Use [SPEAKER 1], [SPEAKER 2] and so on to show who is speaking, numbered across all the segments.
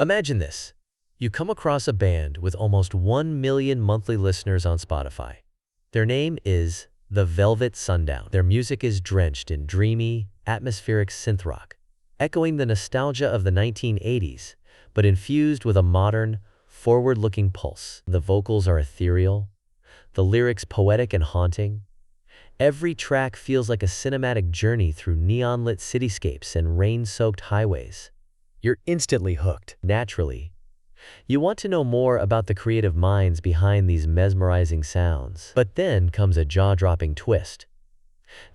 [SPEAKER 1] Imagine this. You come across a band with almost 1 million monthly listeners on Spotify. Their name is the Velvet Sundown. Their music is drenched in dreamy, atmospheric synth-rock, echoing the nostalgia of the 1980s, but infused with a modern, forward-looking pulse. The vocals are ethereal, the lyrics poetic and haunting. Every track feels like a cinematic journey through neon-lit cityscapes and rain-soaked highways. You're instantly hooked. Naturally, you want to know more about the creative minds behind these mesmerizing sounds. But then comes a jaw-dropping twist.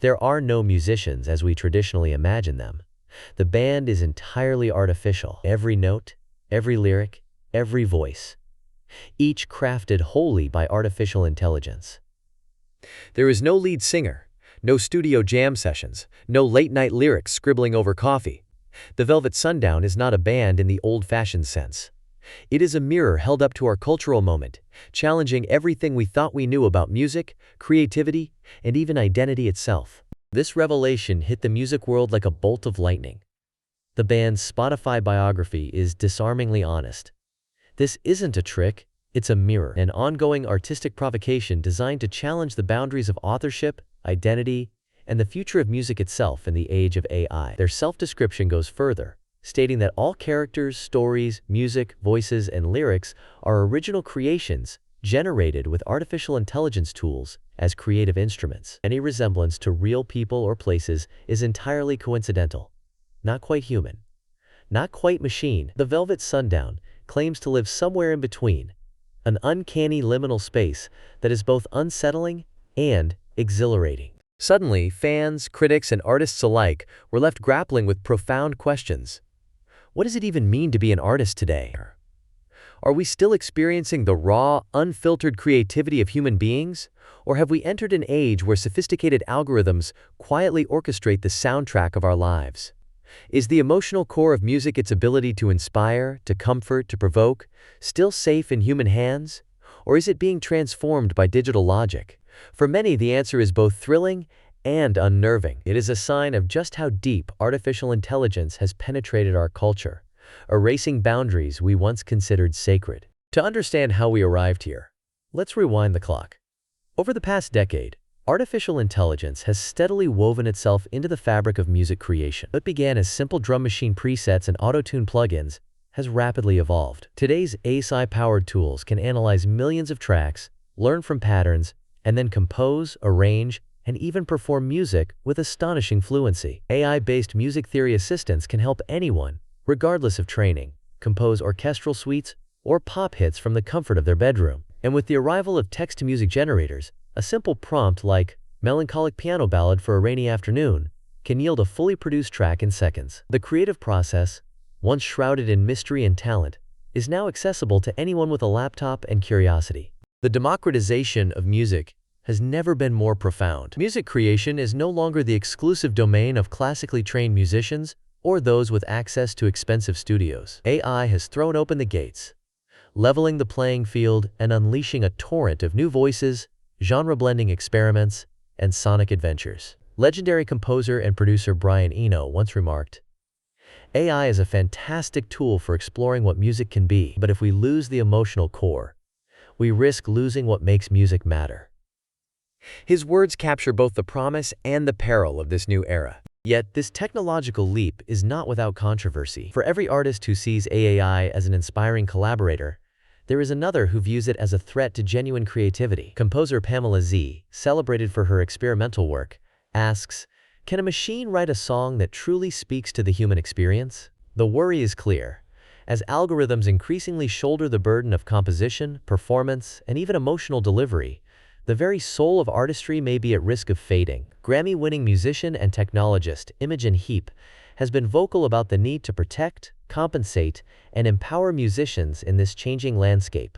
[SPEAKER 1] There are no musicians as we traditionally imagine them. The band is entirely artificial. Every note, every lyric, every voice, each crafted wholly by artificial intelligence. There is no lead singer, no studio jam sessions, no late-night lyrics scribbling over coffee. The Velvet Sundown is not a band in the old-fashioned sense. It is a mirror held up to our cultural moment, challenging everything we thought we knew about music, creativity, and even identity itself. This revelation hit the music world like a bolt of lightning. The band's Spotify biography is disarmingly honest. This isn't a trick, it's a mirror, an ongoing artistic provocation designed to challenge the boundaries of authorship, identity, and the future of music itself in the age of AI. Their self-description goes further, stating that all characters, stories, music, voices, and lyrics are original creations generated with artificial intelligence tools as creative instruments. Any resemblance to real people or places is entirely coincidental, not quite human, not quite machine. The Velvet Sundown claims to live somewhere in between, an uncanny liminal space that is both unsettling and exhilarating. Suddenly, fans, critics, and artists alike were left grappling with profound questions. What does it even mean to be an artist today? Are we still experiencing the raw, unfiltered creativity of human beings? Or have we entered an age where sophisticated algorithms quietly orchestrate the soundtrack of our lives? Is the emotional core of music, its ability to inspire, to comfort, to provoke, still safe in human hands? Or is it being transformed by digital logic? For many, the answer is both thrilling and unnerving. It is a sign of just how deep artificial intelligence has penetrated our culture, erasing boundaries we once considered sacred. To understand how we arrived here, let's rewind the clock. Over the past decade, artificial intelligence has steadily woven itself into the fabric of music creation. What began as simple drum machine presets and auto-tune plugins has rapidly evolved. Today's AI-powered tools can analyze millions of tracks, learn from patterns, and then compose, arrange, and even perform music with astonishing fluency. AI-based music theory assistants can help anyone, regardless of training, compose orchestral suites or pop hits from the comfort of their bedroom. And with the arrival of text-to-music generators, a simple prompt like "melancholic piano ballad for a rainy afternoon" can yield a fully produced track in seconds. The creative process, once shrouded in mystery and talent, is now accessible to anyone with a laptop and curiosity. The democratization of music has never been more profound. Music creation is no longer the exclusive domain of classically trained musicians or those with access to expensive studios. AI has thrown open the gates, leveling the playing field and unleashing a torrent of new voices, genre-blending experiments, and sonic adventures. Legendary composer and producer Brian Eno once remarked, "AI is a fantastic tool for exploring what music can be, but if we lose the emotional core, we risk losing what makes music matter." His words capture both the promise and the peril of this new era. Yet, this technological leap is not without controversy. For every artist who sees AI as an inspiring collaborator, there is another who views it as a threat to genuine creativity. Composer Pamela Z, celebrated for her experimental work, asks, "Can a machine write a song that truly speaks to the human experience?" The worry is clear. As algorithms increasingly shoulder the burden of composition, performance, and even emotional delivery, the very soul of artistry may be at risk of fading. Grammy-winning musician and technologist Imogen Heap has been vocal about the need to protect, compensate, and empower musicians in this changing landscape.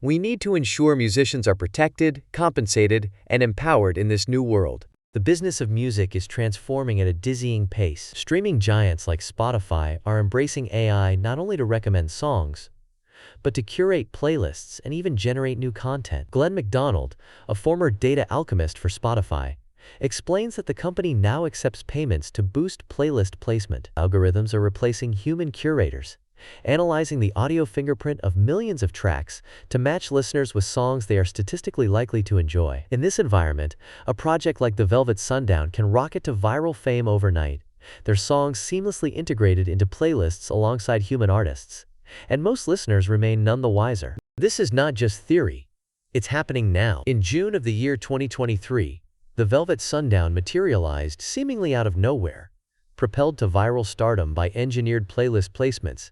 [SPEAKER 1] "We need to ensure musicians are protected, compensated, and empowered in this new world." The business of music is transforming at a dizzying pace. Streaming giants like Spotify are embracing AI not only to recommend songs, but to curate playlists and even generate new content. Glenn McDonald, a former data alchemist for Spotify, explains that the company now accepts payments to boost playlist placement. Algorithms are replacing human curators, analyzing the audio fingerprint of millions of tracks to match listeners with songs they are statistically likely to enjoy. In this environment, a project like the Velvet Sundown can rocket to viral fame overnight, their songs seamlessly integrated into playlists alongside human artists, and most listeners remain none the wiser. This is not just theory. It's happening now. In June of the year 2023, the Velvet Sundown materialized seemingly out of nowhere, propelled to viral stardom by engineered playlist placements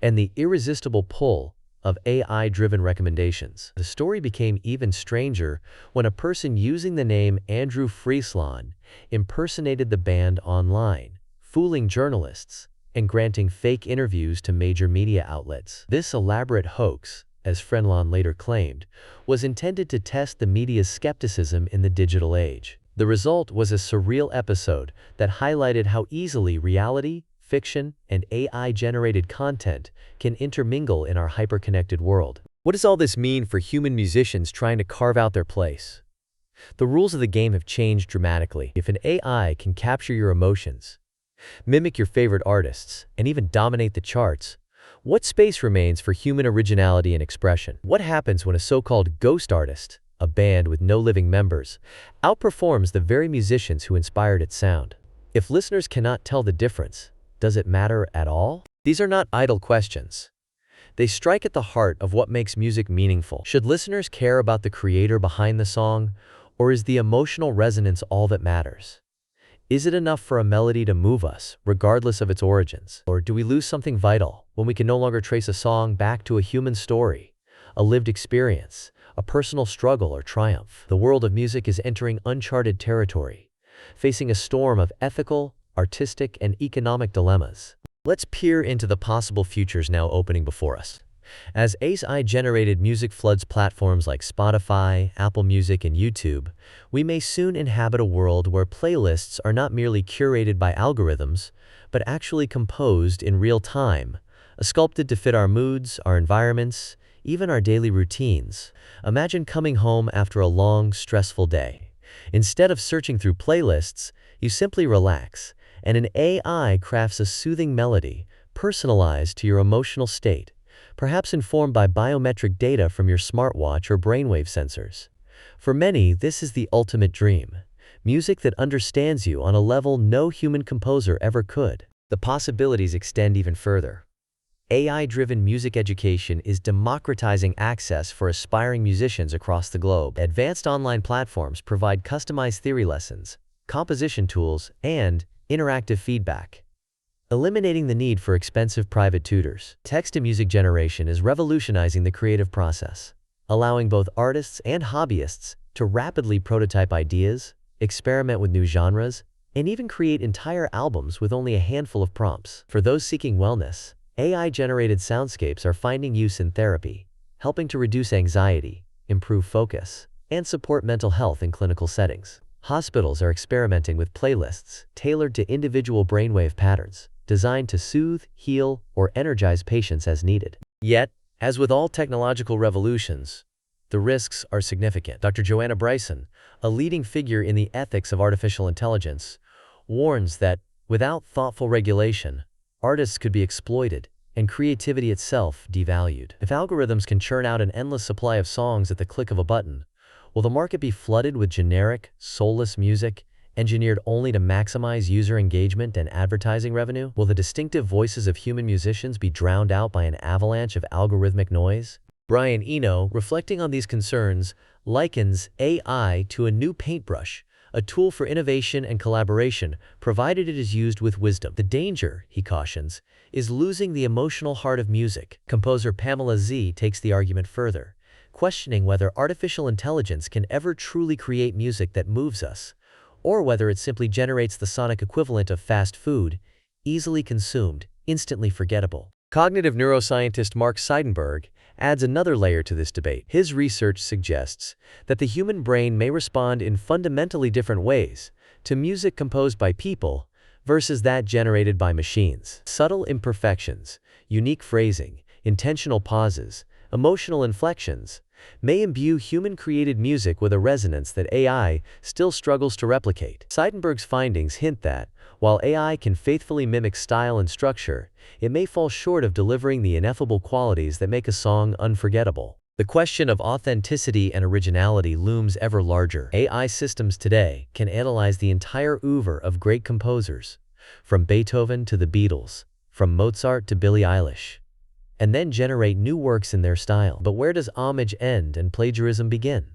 [SPEAKER 1] and the irresistible pull of AI-driven recommendations. The story became even stranger when a person using the name Andrew Friesland impersonated the band online, fooling journalists and granting fake interviews to major media outlets. This elaborate hoax, as Friesland later claimed, was intended to test the media's skepticism in the digital age. The result was a surreal episode that highlighted how easily reality, fiction, and AI-generated content can intermingle in our hyper-connected world. What does all this mean for human musicians trying to carve out their place? The rules of the game have changed dramatically. If an AI can capture your emotions, mimic your favorite artists, and even dominate the charts, what space remains for human originality and expression? What happens when a so-called ghost artist, a band with no living members, outperforms the very musicians who inspired its sound? If listeners cannot tell the difference, does it matter at all? These are not idle questions. They strike at the heart of what makes music meaningful. Should listeners care about the creator behind the song, or is the emotional resonance all that matters? Is it enough for a melody to move us, regardless of its origins? Or do we lose something vital when we can no longer trace a song back to a human story, a lived experience, a personal struggle or triumph? The world of music is entering uncharted territory, facing a storm of ethical, artistic, and economic dilemmas. Let's peer into the possible futures now opening before us. As AI-generated music floods platforms like Spotify, Apple Music, and YouTube, we may soon inhabit a world where playlists are not merely curated by algorithms, but actually composed in real time, sculpted to fit our moods, our environments, even our daily routines. Imagine coming home after a long, stressful day. Instead of searching through playlists, you simply relax, and an AI crafts a soothing melody, personalized to your emotional state, perhaps informed by biometric data from your smartwatch or brainwave sensors. For many, this is the ultimate dream, music that understands you on a level no human composer ever could. The possibilities extend even further. AI-driven music education is democratizing access for aspiring musicians across the globe. Advanced online platforms provide customized theory lessons, composition tools, and interactive feedback, eliminating the need for expensive private tutors. Text-to-music generation is revolutionizing the creative process, allowing both artists and hobbyists to rapidly prototype ideas, experiment with new genres, and even create entire albums with only a handful of prompts. For those seeking wellness, AI-generated soundscapes are finding use in therapy, helping to reduce anxiety, improve focus, and support mental health in clinical settings. Hospitals are experimenting with playlists tailored to individual brainwave patterns, designed to soothe, heal, or energize patients as needed. Yet, as with all technological revolutions, the risks are significant. Dr. Joanna Bryson, a leading figure in the ethics of artificial intelligence, warns that, without thoughtful regulation, artists could be exploited and creativity itself devalued. If algorithms can churn out an endless supply of songs at the click of a button, will the market be flooded with generic, soulless music, engineered only to maximize user engagement and advertising revenue? Will the distinctive voices of human musicians be drowned out by an avalanche of algorithmic noise? Brian Eno, reflecting on these concerns, likens AI to a new paintbrush, a tool for innovation and collaboration, provided it is used with wisdom. The danger, he cautions, is losing the emotional heart of music. Composer Pamela Z takes the argument further, questioning whether artificial intelligence can ever truly create music that moves us, or whether it simply generates the sonic equivalent of fast food, easily consumed, instantly forgettable. Cognitive neuroscientist Mark Seidenberg adds another layer to this debate. His research suggests that the human brain may respond in fundamentally different ways to music composed by people versus that generated by machines. Subtle imperfections, unique phrasing, intentional pauses, emotional inflections, may imbue human-created music with a resonance that AI still struggles to replicate. Seidenberg's findings hint that, while AI can faithfully mimic style and structure, it may fall short of delivering the ineffable qualities that make a song unforgettable. The question of authenticity and originality looms ever larger. AI systems today can analyze the entire oeuvre of great composers, from Beethoven to the Beatles, from Mozart to Billie Eilish, and then generate new works in their style. But where does homage end and plagiarism begin?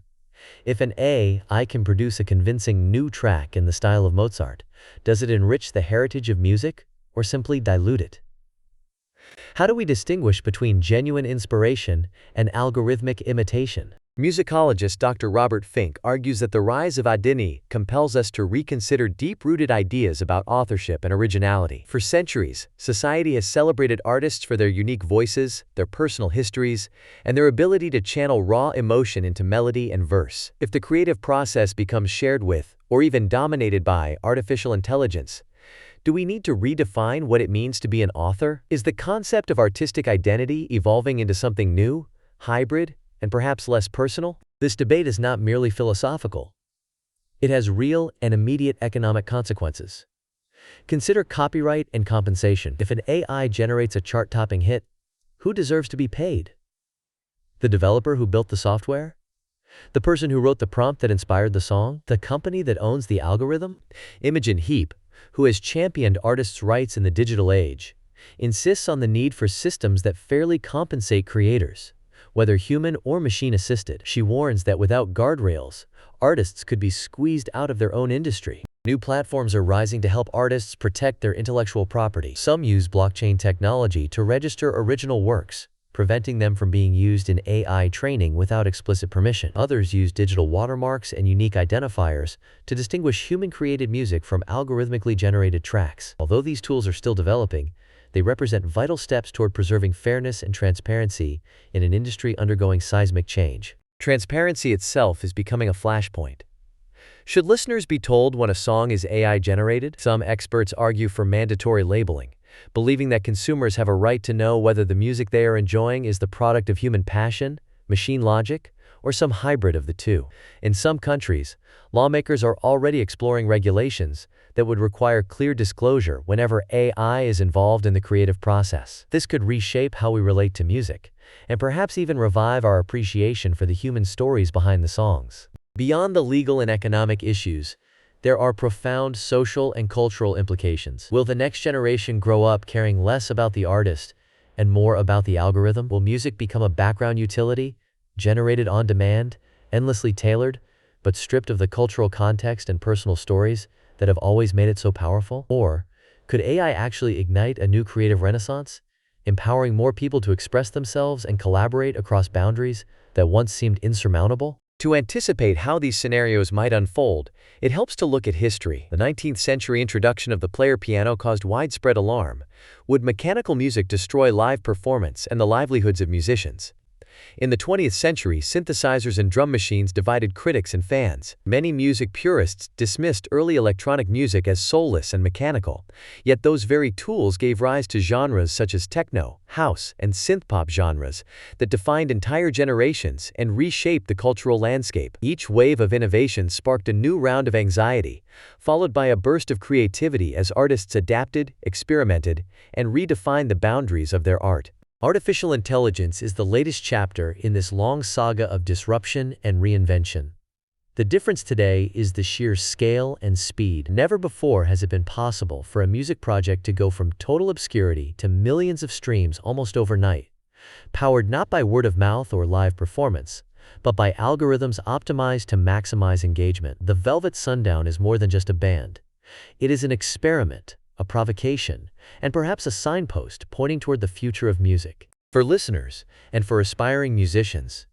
[SPEAKER 1] If an AI can produce a convincing new track in the style of Mozart, does it enrich the heritage of music or simply dilute it? How do we distinguish between genuine inspiration and algorithmic imitation? Musicologist Dr. Robert Fink argues that the rise of identity compels us to reconsider deep-rooted ideas about authorship and originality. For centuries, society has celebrated artists for their unique voices, their personal histories, and their ability to channel raw emotion into melody and verse. If the creative process becomes shared with, or even dominated by, artificial intelligence, do we need to redefine what it means to be an author? Is the concept of artistic identity evolving into something new, hybrid, and perhaps less personal? This debate is not merely philosophical. It has real and immediate economic consequences. Consider copyright and compensation. If an AI generates a chart-topping hit, who deserves to be paid? The developer who built the software? The person who wrote the prompt that inspired the song? The company that owns the algorithm? Imogen Heap, who has championed artists' rights in the digital age, insists on the need for systems that fairly compensate creators, whether human or machine-assisted. She warns that without guardrails, artists could be squeezed out of their own industry. New platforms are rising to help artists protect their intellectual property. Some use blockchain technology to register original works, preventing them from being used in AI training without explicit permission. Others use digital watermarks and unique identifiers to distinguish human-created music from algorithmically generated tracks. Although these tools are still developing, they represent vital steps toward preserving fairness and transparency in an industry undergoing seismic change. Transparency itself is becoming a flashpoint. Should listeners be told when a song is AI-generated? Some experts argue for mandatory labeling, believing that consumers have a right to know whether the music they are enjoying is the product of human passion, machine logic, or some hybrid of the two. In some countries, lawmakers are already exploring regulations that would require clear disclosure whenever AI is involved in the creative process. This could reshape how we relate to music, and perhaps even revive our appreciation for the human stories behind the songs. Beyond the legal and economic issues, there are profound social and cultural implications. Will the next generation grow up caring less about the artist and more about the algorithm? Will music become a background utility, generated on demand, endlessly tailored, but stripped of the cultural context and personal stories that have always made it so powerful? Or could AI actually ignite a new creative renaissance, empowering more people to express themselves and collaborate across boundaries that once seemed insurmountable? To anticipate how these scenarios might unfold, it helps to look at history. The 19th century introduction of the player piano caused widespread alarm. Would mechanical music destroy live performance and the livelihoods of musicians? In the 20th century, synthesizers and drum machines divided critics and fans. Many music purists dismissed early electronic music as soulless and mechanical, yet those very tools gave rise to genres such as techno, house, and synthpop genres that defined entire generations and reshaped the cultural landscape. Each wave of innovation sparked a new round of anxiety, followed by a burst of creativity as artists adapted, experimented, and redefined the boundaries of their art. Artificial intelligence is the latest chapter in this long saga of disruption and reinvention. The difference today is the sheer scale and speed. Never before has it been possible for a music project to go from total obscurity to millions of streams almost overnight, powered not by word of mouth or live performance, but by algorithms optimized to maximize engagement. The Velvet Sundown is more than just a band. It is an experiment, a provocation, and perhaps a signpost pointing toward the future of music. For listeners, and for aspiring musicians,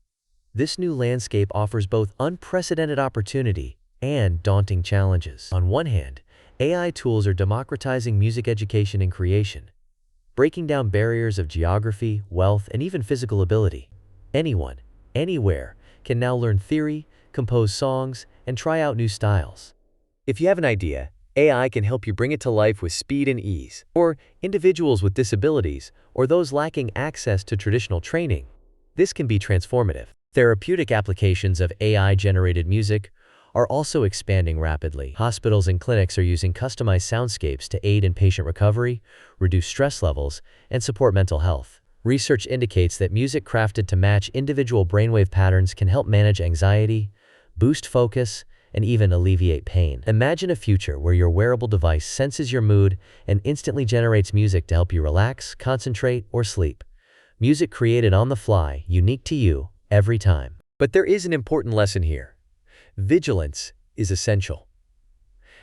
[SPEAKER 1] this new landscape offers both unprecedented opportunity and daunting challenges. On one hand, AI tools are democratizing music education and creation, breaking down barriers of geography, wealth, and even physical ability. Anyone, anywhere, can now learn theory, compose songs, and try out new styles. If you have an idea, AI can help you bring it to life with speed and ease. For individuals with disabilities or those lacking access to traditional training, this can be transformative. Therapeutic applications of AI-generated music are also expanding rapidly. Hospitals and clinics are using customized soundscapes to aid in patient recovery, reduce stress levels, and support mental health. Research indicates that music crafted to match individual brainwave patterns can help manage anxiety, boost focus, and even alleviate pain. Imagine a future where your wearable device senses your mood and instantly generates music to help you relax, concentrate, or sleep. Music created on the fly, unique to you, every time. But there is an important lesson here. Vigilance is essential.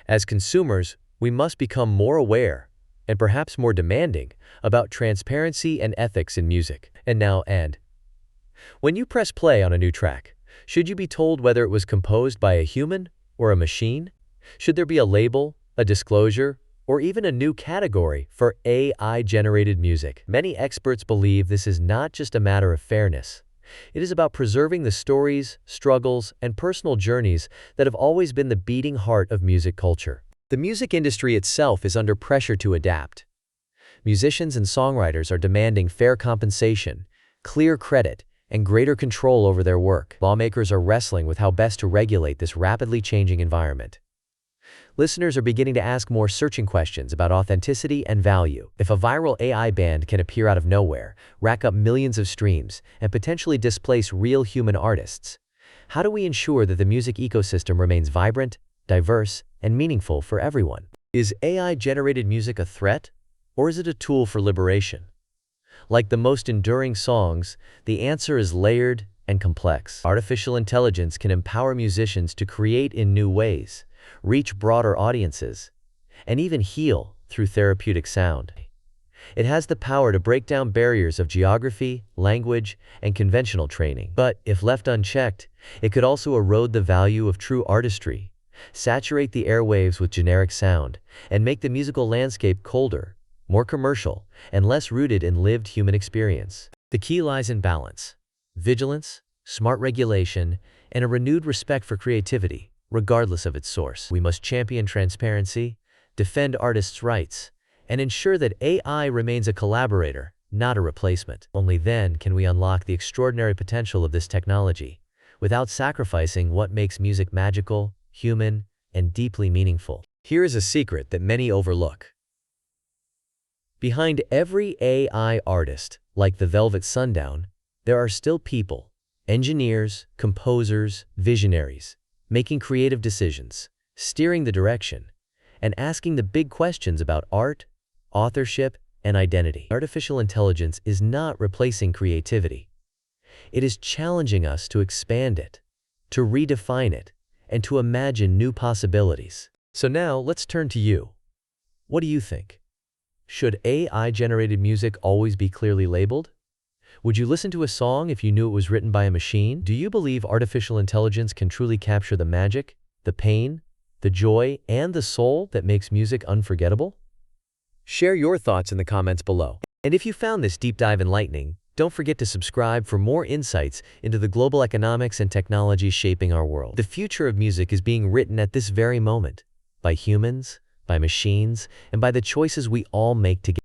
[SPEAKER 1] As consumers, we must become more aware and perhaps more demanding about transparency and ethics in music. When you press play on a new track, should you be told whether it was composed by a human or a machine? Should there be a label, a disclosure, or even a new category for AI-generated music? Many experts believe this is not just a matter of fairness. It is about preserving the stories, struggles, and personal journeys that have always been the beating heart of music culture. The music industry itself is under pressure to adapt. Musicians and songwriters are demanding fair compensation, clear credit, and greater control over their work. Lawmakers are wrestling with how best to regulate this rapidly changing environment. Listeners are beginning to ask more searching questions about authenticity and value. If a viral AI band can appear out of nowhere, rack up millions of streams, and potentially displace real human artists, how do we ensure that the music ecosystem remains vibrant, diverse, and meaningful for everyone? Is AI-generated music a threat, or is it a tool for liberation? Like the most enduring songs, the answer is layered and complex. Artificial intelligence can empower musicians to create in new ways, reach broader audiences, and even heal through therapeutic sound. It has the power to break down barriers of geography, language, and conventional training. But if left unchecked, it could also erode the value of true artistry, saturate the airwaves with generic sound, and make the musical landscape colder, more commercial, and less rooted in lived human experience. The key lies in balance, vigilance, smart regulation, and a renewed respect for creativity, regardless of its source. We must champion transparency, defend artists' rights, and ensure that AI remains a collaborator, not a replacement. Only then can we unlock the extraordinary potential of this technology, without sacrificing what makes music magical, human, and deeply meaningful. Here is a secret that many overlook. Behind every AI artist, like the Velvet Sundown, there are still people, engineers, composers, visionaries, making creative decisions, steering the direction, and asking the big questions about art, authorship, and identity. Artificial intelligence is not replacing creativity. It is challenging us to expand it, to redefine it, and to imagine new possibilities. So now, let's turn to you. What do you think? Should AI-generated music always be clearly labeled? Would you listen to a song if you knew it was written by a machine? Do you believe artificial intelligence can truly capture the magic, the pain, the joy, and the soul that makes music unforgettable? Share your thoughts in the comments below. And if you found this deep dive enlightening, don't forget to subscribe for more insights into the global economics and technologies shaping our world. The future of music is being written at this very moment, by humans, by machines, and by the choices we all make together.